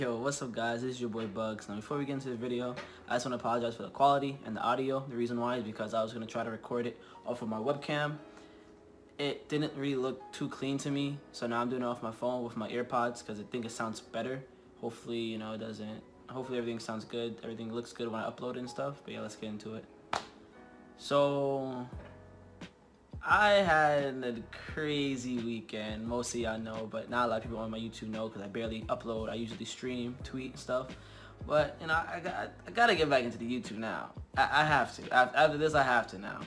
Yo, what's up guys? This is your boy Bugs. Now before we get into the video, I just want to apologize for the quality and the audio. The reason why is because I was going to try to record it off of my webcam. It didn't really look too clean to me, so now I'm doing it off my phone with my earpods because I think it sounds better. Hopefully, it doesn't, hopefully everything sounds good, everything looks good when I upload it and stuff. But yeah, let's get into it. So, I had a crazy weekend. Most of y'all know, but not a lot of people on my YouTube know because I barely upload. I usually stream, tweet, and stuff. But I gotta get back into the YouTube now. I have to. After this, I have to now.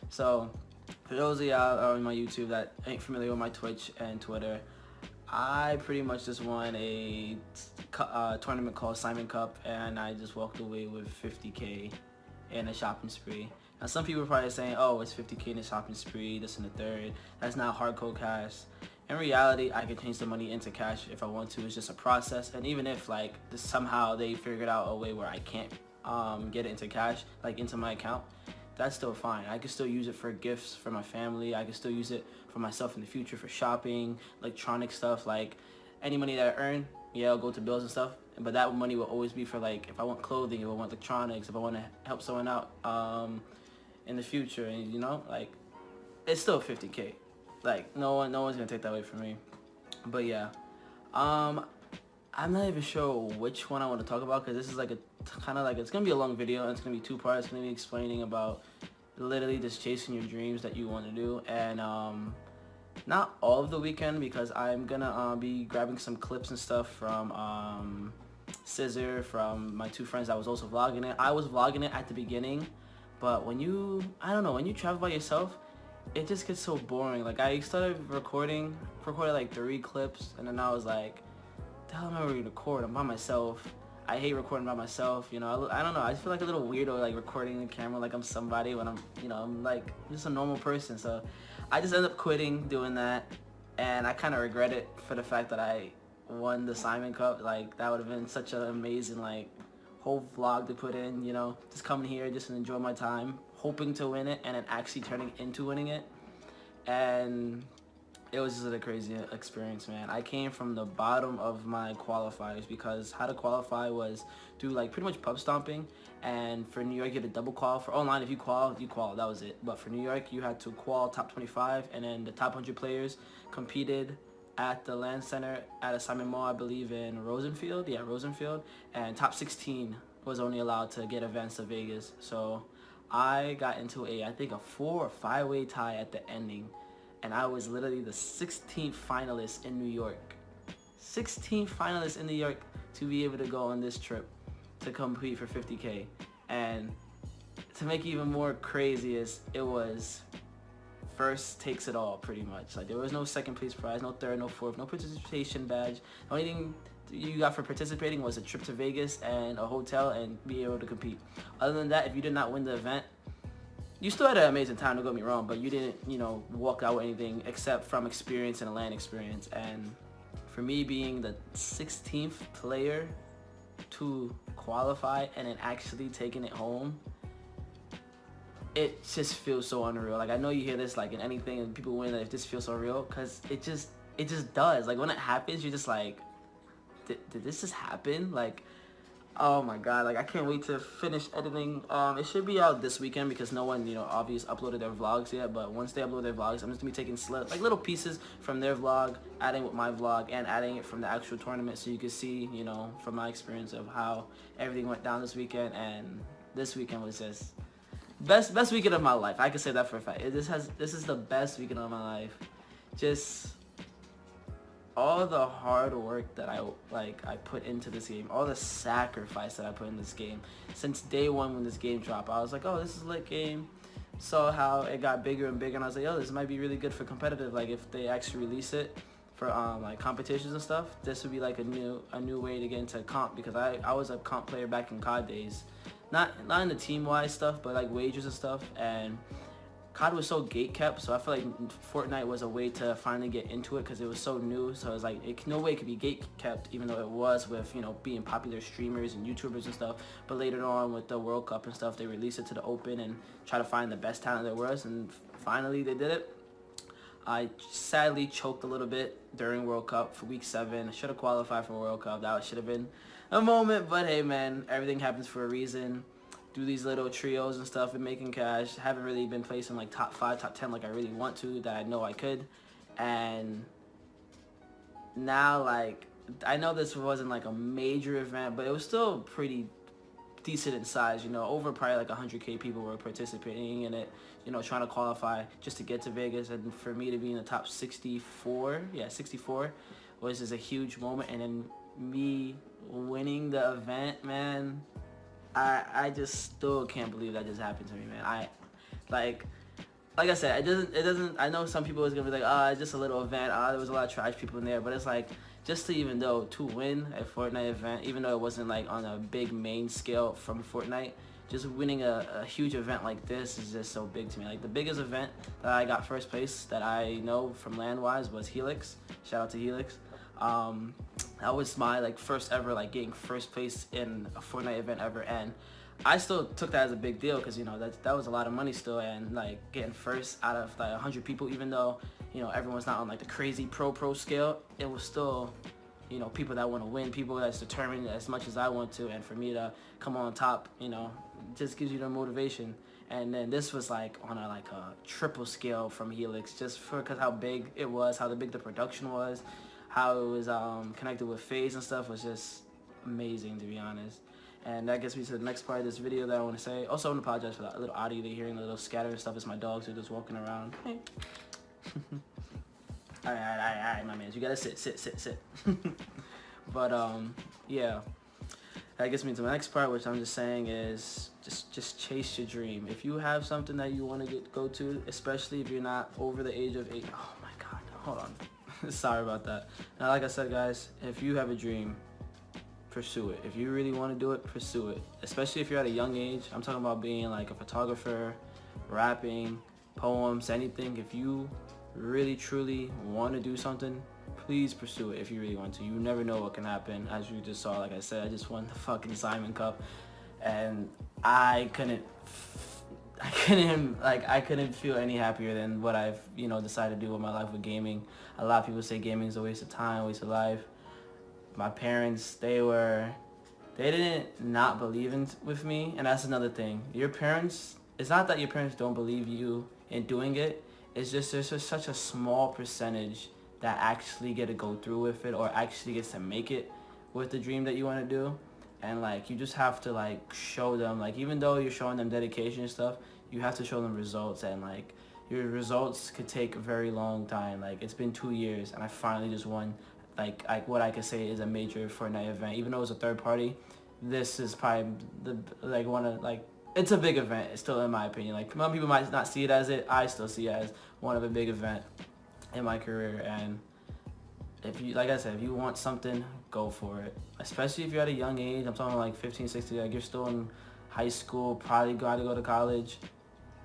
So for those of y'all on my YouTube that ain't familiar with my Twitch and Twitter, I pretty much just won a tournament called Simon Cup, and I just walked away with 50K in a shopping spree. Now some people are probably saying, oh, it's 50K in a shopping spree, this and the third. That's not hardcore cash. In reality, I can change the money into cash if I want to. It's just a process. And even if like somehow they figured out a way where I can't get it into cash, like into my account, that's still fine. I can still use it for gifts for my family. I can still use it for myself in the future for shopping, electronic stuff. Like any money that I earn, yeah, I'll go to bills and stuff. But that money will always be for like if I want clothing, if I want electronics, if I want to help someone out in the future. And like it's still 50K. Like no one's gonna take that away from me. But yeah, I'm not even sure which one I want to talk about because this is like a kind of like it's gonna be a long video and it's gonna be two parts. It's gonna be explaining about literally just chasing your dreams that you want to do, and not all of the weekend because I'm gonna be grabbing some clips and stuff from Scissor, from my two friends that was also vlogging it. I was vlogging it at the beginning, but when you when you travel by yourself, it just gets so boring. Like I started recorded like 3 clips, and then I was like, the hell am I going to record? I'm by myself. I hate recording by myself. I don't know. I feel like a little weirdo like recording the camera like I'm somebody when I'm like just a normal person. So I just ended up quitting doing that, and I kind of regret it for the fact that I won the Simon Cup. Like that would have been such an amazing like whole vlog to put in. Just coming here just to enjoy my time, hoping to win it, and then actually turning into winning it. And it was just a crazy experience, man. I came from the bottom of my qualifiers because how to qualify was through like pretty much pub stomping, and for New York you had to double qual. For online, if you qual, that was it. But for New York you had to qual top 25, and then the top 100 players competed at the LAN Center at Assignment Mall, I believe in Rosenfield, and top 16 was only allowed to get events to Vegas. So I got into I think a 4 or 5-way tie at the ending, and I was literally the 16th finalist in New York. 16th finalist in New York to be able to go on this trip to compete for 50K. And to make it even more crazy is it was first takes it all pretty much. Like there was no second place prize, no third, no fourth, no participation badge. The only thing you got for participating was a trip to Vegas and a hotel and be able to compete. Other than that, if you did not win the event, you still had an amazing time, don't get me wrong, but you didn't, walk out with anything except from experience and a LAN experience. And for me being the 16th player to qualify and then actually taking it home, it just feels so unreal. Like I know you hear this like in anything and people win that if this feels so real, because it just does. Like when it happens, you're just like, did this just happen? Like, oh my god, like I can't wait to finish editing. It should be out this weekend because no one, obviously uploaded their vlogs yet, but once they upload their vlogs, I'm just gonna be taking like little pieces from their vlog, adding with my vlog, and adding it from the actual tournament so you can see, from my experience of how everything went down this weekend. And this weekend was just best weekend of my life. I can say that for a fact. This is the best weekend of my life. Just all the hard work that I put into this game, all the sacrifice that I put in this game since day one when this game dropped. I was like, oh, this is a lit game. Saw how it got bigger and bigger, and I was like, oh, this might be really good for competitive. Like if they actually release it for like competitions and stuff, this would be like a new way to get into comp, because I was a comp player back in COD days, not in the team wise stuff, but like wagers and stuff. And COD was so gate kept, so I feel like Fortnite was a way to finally get into it because it was so new. So it was like no way it could be gate kept, even though it was with being popular streamers and YouTubers and stuff. But later on with the World Cup and stuff, they released it to the open and try to find the best talent there was, and finally they did it. I sadly choked a little bit during World Cup for week 7. I should have qualified for World Cup. That should have been a moment, but hey man, everything happens for a reason. Do these little trios and stuff and making cash. Haven't really been placing like top 5, top 10 like I really want to, that I know I could. And now, like, I know this wasn't like a major event, but it was still pretty decent in size, you know. Over probably like 100K people were participating in it, you know, trying to qualify just to get to Vegas. And for me to be in the top 64, 64 was just a huge moment. And then me winning the event, man, I just still can't believe that just happened to me, man. Like I said, it doesn't, I know some people is gonna be like, it's just a little event, there was a lot of trash people in there, but it's like, just to win a Fortnite event, even though it wasn't like on a big main scale from Fortnite, just winning a huge event like this is just so big to me. Like, the biggest event that I got first place that I know from LAN-wise was Helix. Shout out to Helix. That was my like first ever like getting first place in a Fortnite event ever, and I still took that as a big deal because, you know, that was a lot of money still, and like getting first out of like 100 people, even though, you know, everyone's not on like the crazy pro scale, it was still, you know, people that want to win, people that's determined as much as I want to, and for me to come on top, you know, just gives you the motivation. And then this was like on a triple scale from Helix, just because how big it was, how big the production was, how it was connected with FaZe and stuff was just amazing, to be honest. And that gets me to the next part of this video that I want to say. Also, I want to apologize for that little audio you're hearing, the little scattering stuff. It's my dogs who are just walking around. Hey. all right, my man. You gotta sit. But yeah. That gets me to the next part, which I'm just saying is just chase your dream. If you have something that you want to go to, especially if you're not over the age of 8. Oh my God, hold on. Sorry about that. Now, like I said, guys, if you have a dream, pursue it. If you really want to do it, pursue it. Especially if you're at a young age. I'm talking about being like a photographer, rapping, poems, anything. If you really truly want to do something, please pursue it if you really want to. You never know what can happen. As you just saw, like I said, I just won the fucking Simon Cup, and I couldn't feel any happier than what I've, you know, decided to do with my life with gaming. A lot of people say gaming is a waste of time, waste of life. My parents, they didn't not believe with me, and that's another thing. Your parents, it's not that your parents don't believe you in doing it, it's just there's just such a small percentage that actually get to go through with it, or actually gets to make it with the dream that you want to do. And like, you just have to like show them, like, even though you're showing them dedication and stuff, you have to show them results. And like, your results could take a very long time. Like, it's been 2 years and I finally just won like what I could say is a major Fortnite event. Even though it was a third party, this is probably it's a big event. It's still, in my opinion. Like, some people might not see it as it, I still see it as one of a big event in my career. And if you, like I said, if you want something, go for it. Especially if you're at a young age. I'm talking like 15, 16, like you're still in high school, probably got to go to college.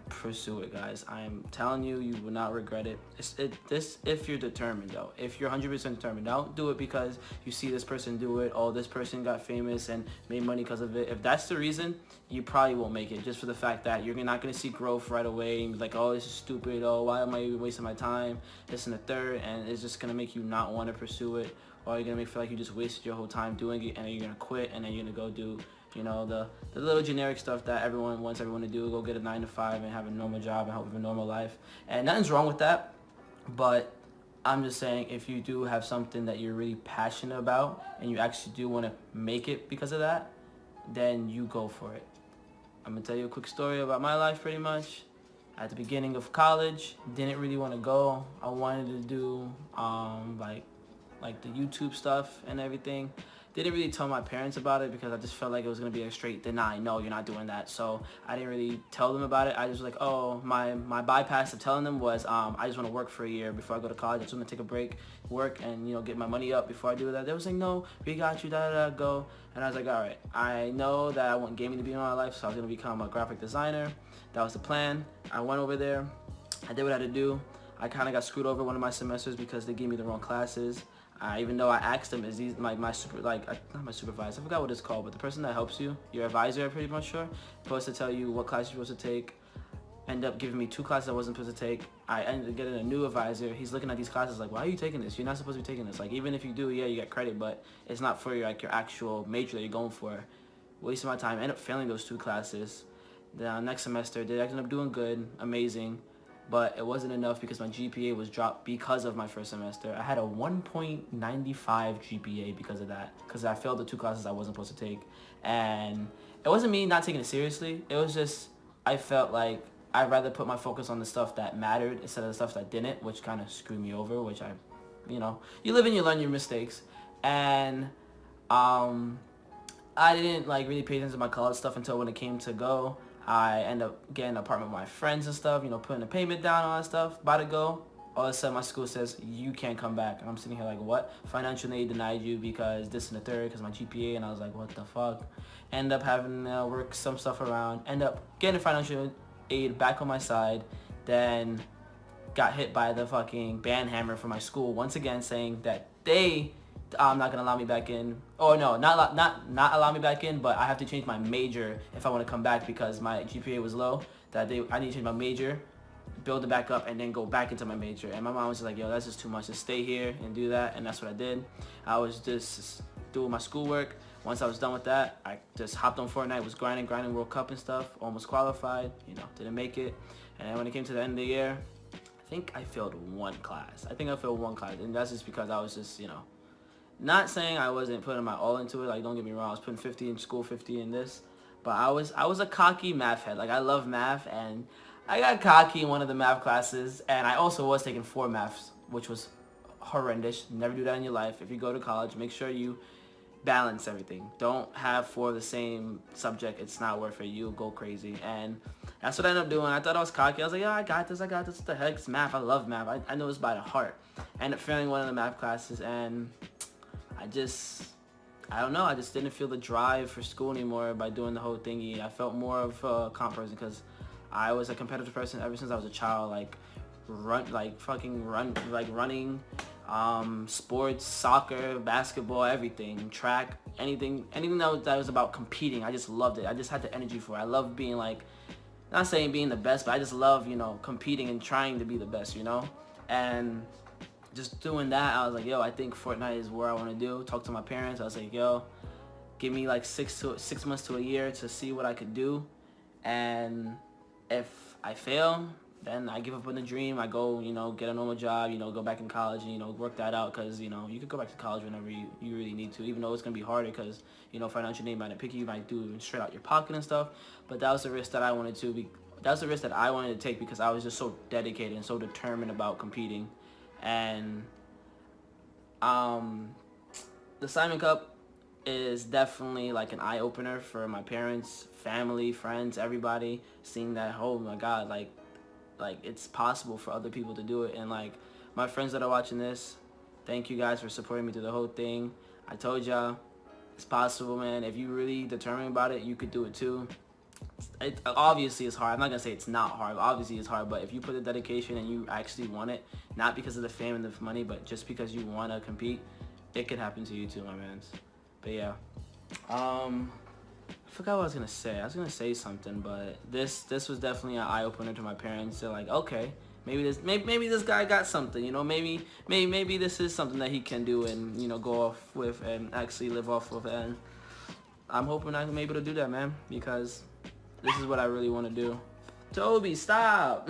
Pursue it, guys. I'm telling you, you will not regret it. If you're determined, though. If you're 100% determined, don't do it because you see this person do it. Oh, this person got famous and made money because of it. If that's the reason, you probably won't make it, just for the fact that you're not going to see growth right away and be like, oh, this is stupid. Oh, why am I even wasting my time? This and the third. And it's just going to make you not want to pursue it. Or you're going to feel like you just wasted your whole time doing it, and then you're going to quit, and then you're going to go do, you know, the little generic stuff that everyone wants everyone to do. Go get a 9 to 5 and have a normal job and have a normal life. And nothing's wrong with that. But I'm just saying, if you do have something that you're really passionate about and you actually do want to make it because of that, then you go for it. I'm going to tell you a quick story about my life, pretty much. At the beginning of college, didn't really want to go. I wanted to do like the YouTube stuff and everything. Didn't really tell my parents about it because I just felt like it was going to be a straight deny. No, you're not doing that. So I didn't really tell them about it. I just was like, oh, my bypass of telling them was I just want to work for a year before I go to college. I just want to take a break, work, and, you know, get my money up before I do that. They was like, no, we got you, go. And I was like, all right, I know that I want gaming to be in my life, so I was going to become a graphic designer. That was the plan. I went over there. I did what I had to do. I kind of got screwed over one of my semesters because they gave me the wrong classes. Even though I asked them, is these not my supervisor, I forgot what it's called, but the person that helps you, your advisor, I'm pretty much sure, supposed to tell you what class you're supposed to take. ended up giving me 2 classes I wasn't supposed to take. I ended up getting a new advisor. He's looking at these classes like, why are you taking this? You're not supposed to be taking this. Like, even if you do, yeah, you get credit, but it's not for your, like, your actual major that you're going for. Wasting my time. Ended up failing those 2 classes. Then next semester, did ended up doing good, amazing, but it wasn't enough because my GPA was dropped because of my first semester. I had a 1.95 GPA because of that, because I failed the 2 classes I wasn't supposed to take. And it wasn't me not taking it seriously. It was just, I felt like I'd rather put my focus on the stuff that mattered instead of the stuff that didn't, which kind of screwed me over, which you live and you learn your mistakes. And I didn't like really pay attention to my college stuff until when it came to go. I end up getting an apartment with my friends and stuff, putting a payment down, all that stuff, about to go. All of a sudden, my school says, you can't come back. And I'm sitting here like, what? Financial aid denied you because this and the third, because my GPA. And I was like, what the fuck? End up having to work some stuff around. End up getting financial aid back on my side. Then got hit by the fucking ban hammer from my school once again, saying that they not gonna allow me back in. Oh no, not allow me back in, but I have to change my major if I want to come back because my GPA was low. I need to change my major, build it back up, and then go back into my major. And my mom was just like, yo, that's just too much. Just stay here and do that. And that's what I did. I was just doing my schoolwork. Once I was done with that, I just hopped on Fortnite, was grinding World Cup and stuff. Almost qualified, didn't make it. And then when it came to the end of the year, I think I failed 1 class. And that's just because I was just, not saying I wasn't putting my all into it. Like, don't get me wrong, I was putting 50 in school, 50 in this. But I was a cocky math head. Like, I love math, and I got cocky in one of the math classes. And I also was taking 4 maths, which was horrendous. Never do that in your life. If you go to college, make sure you balance everything. Don't have 4 of the same subject. It's not worth it. You'll go crazy. And that's what I ended up doing. I thought I was cocky. I was like, yeah, I got this. What the heck? It's math. I love math. I know it's by the heart. I ended up failing one of the math classes, and I don't know, I just didn't feel the drive for school anymore by doing the whole thingy. I felt more of a comp person because I was a competitive person ever since I was a child, running, sports, soccer, basketball, everything, track, anything that was about competing. I just loved it. I just had the energy for it. I love being not saying being the best, but I just love, competing and trying to be the best, and just doing that, I was like, yo, I think Fortnite is where I want to do. Talk to my parents. I was like, yo, give me 6 months to a year to see what I could do. And if I fail, then I give up on the dream. I go, get a normal job, go back in college and, work that out. Because, you could go back to college whenever you really need to, even though it's going to be harder because, financial aid might not pick you. You might do straight out your pocket and stuff. But that was the risk that I wanted to be. That was the risk that I wanted to take because I was just so dedicated and so determined about competing. And the Simon Cup is definitely like an eye-opener for my parents, family, friends, everybody, seeing that, oh my god, like it's possible for other people to do it. And my friends that are watching this, thank you guys for supporting me through the whole thing. I told y'all it's possible, man. If you really determined about it, you could do it too. It obviously is hard. I'm not gonna say it's not hard. Obviously it's hard, but if you put the dedication and you actually want it, not because of the fame and the money, but just because you want to compete, it could happen to you too, my mans. But yeah, I forgot what I was gonna say. I was gonna say something, but this was definitely an eye opener to my parents. They're like, okay, maybe this guy got something. Maybe this is something that he can do and go off with and actually live off of. And I'm hoping I'm able to do that, man, because this is what I really want to do. Toby, stop!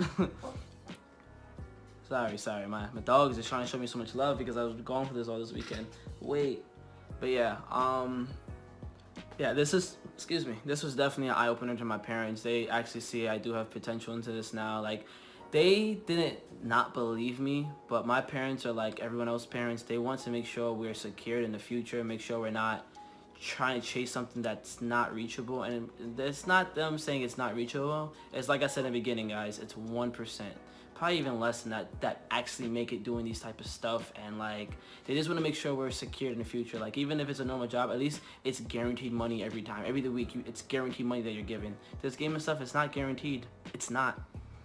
Sorry, my dog is just trying to show me so much love because I was going for this all this weekend. Wait, but yeah, this was definitely an eye-opener to my parents. They actually see I do have potential into this now. They didn't not believe me, but my parents are like everyone else's parents. They want to make sure we're secured in the future, make sure we're not trying to chase something that's not reachable. And it's not them saying it's not reachable. It's like I said in the beginning, guys, it's 1%, probably even less than that actually make it doing these type of stuff. And they just want to make sure we're secured in the future. Even if it's a normal job, at least it's guaranteed money every time, every week. It's guaranteed money that you're given. This game and stuff, it's not guaranteed. It's not.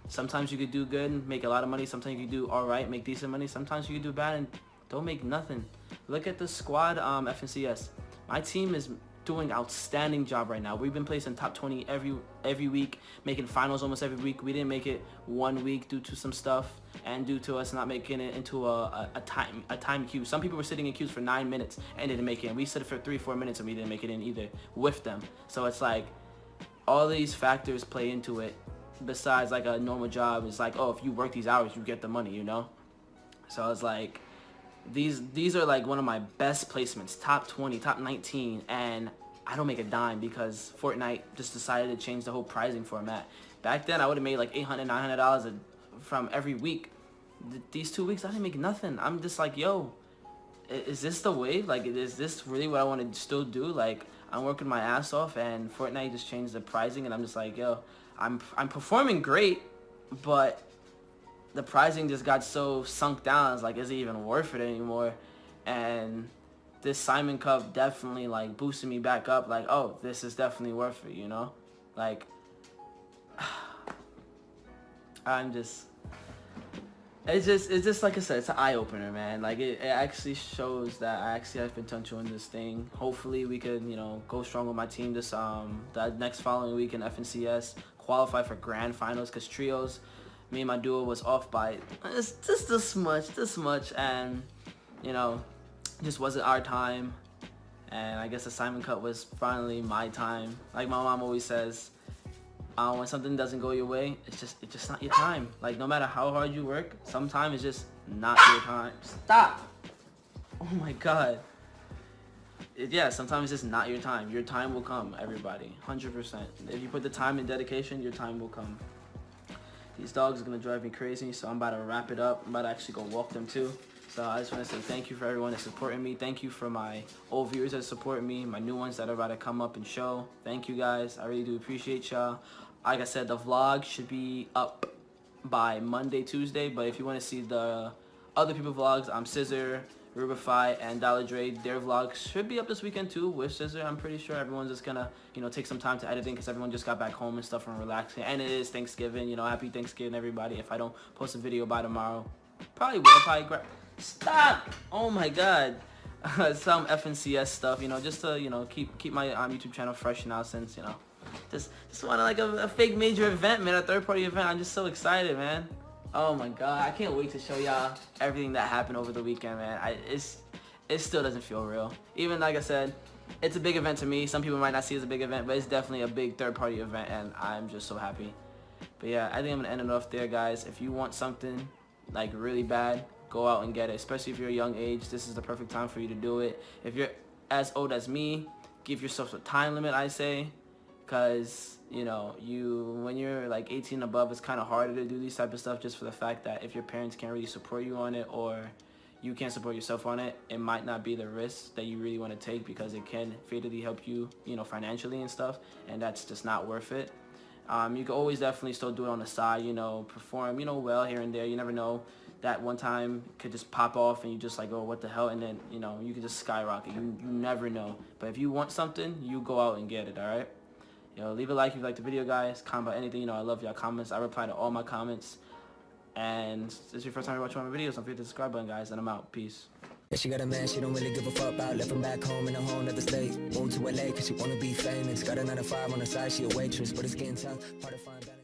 Sometimes you could do good and make a lot of money. Sometimes you could do all right, make decent money. Sometimes you could do bad and don't make nothing. Look at the squad, FNCS. My team is doing an outstanding job right now. We've been placing top 20 every week, making finals almost every week. We didn't make it one week due to some stuff and due to us not making it into a time queue. Some people were sitting in queues for 9 minutes and didn't make it, and we stood for 3-4 minutes and we didn't make it in either with them. So it's like all these factors play into it. Besides like a normal job, it's like, oh, if you work these hours, you get the money, you know. So it's like these are like one of my best placements, top 20, top 19, and I don't make a dime because Fortnite just decided to change the whole pricing format. Back then I would have made like $800, $900 from every week. These 2 weeks I didn't make nothing. I'm just like, yo, is this the wave? Like, is this really what I want to still do? Like, I'm working my ass off and Fortnite just changed the pricing, and I'm just like, yo, I'm performing great, but the pricing just got so sunk down. It's like, is it even worth it anymore? And this Simon Cup definitely like boosted me back up. Like, oh, this is definitely worth it, you know? Like, it's just like I said, it's an eye opener, man. Like it actually shows that I actually have potential in this thing. Hopefully we could, you know, go strong with my team this the next following week in FNCS, qualify for grand finals, because trios, me and my duo was off by just this much, and you know, just wasn't our time. And I guess the Simon Cup was finally my time. Like my mom always says, when something doesn't go your way, it's just not your time. Like no matter how hard you work, sometimes it's just not your time. Stop! Oh my god. Yeah, sometimes it's just not your time. Your time will come, everybody. 100%. If you put the time and dedication, your time will come. These dogs are going to drive me crazy, so I'm about to wrap it up. I'm about to actually go walk them too. So I just want to say thank you for everyone that's supporting me. Thank you for my old viewers that support me, my new ones that are about to come up and show. Thank you guys. I really do appreciate y'all. Like I said, the vlog should be up by Monday, Tuesday. But if you want to see the other people's vlogs, I'm Scissor, Rubify, and Dollar Dre. Their vlogs should be up this weekend too with Scissor. I'm pretty sure everyone's just gonna, you know, take some time to editing because everyone just got back home and stuff and relaxing. And it is Thanksgiving, you know. Happy Thanksgiving, everybody. If I don't post a video by tomorrow, probably will. Stop! Oh my god. Some FNCS stuff, you know, just to, you know, keep my YouTube channel fresh now, since, you know, just want like a fake major event, man, a third-party event. I'm just so excited, man. Oh my god, I can't wait to show y'all everything that happened over the weekend, man. It still doesn't feel real. Even like I said, it's a big event to me. Some people might not see it as a big event, but it's definitely a big third-party event, and I'm just so happy. But yeah, I think I'm gonna end it off there, guys. If you want something like really bad, go out and get it. Especially if you're a young age, this is the perfect time for you to do it. If you're as old as me, give yourself a time limit, I say. Because, you know, when you're like 18 and above, it's kind of harder to do these type of stuff, just for the fact that if your parents can't really support you on it, or you can't support yourself on it, it might not be the risk that you really want to take, because it can fatally help you, you know, financially and stuff, and that's just not worth it. You can always definitely still do it on the side, you know, perform, you know, well here and there. You never know, that one time could just pop off and you just like, oh, what the hell, and then, you know, you can just skyrocket. You never know. But if you want something, you go out and get it, all right? You know, leave a like if you like the video, guys. Comment about anything. You know, I love y'all comments. I reply to all my comments. And if this is your first time watching my videos, don't forget to subscribe button, guys. And I'm out. Peace. Yeah, she got a man she don't really give a fuck about. Left him back home in a whole nother state. Moved to LA cause she wanna be famous. Got a 9 to 5 on the side, she a waitress. But it's getting tough, hard to find balance.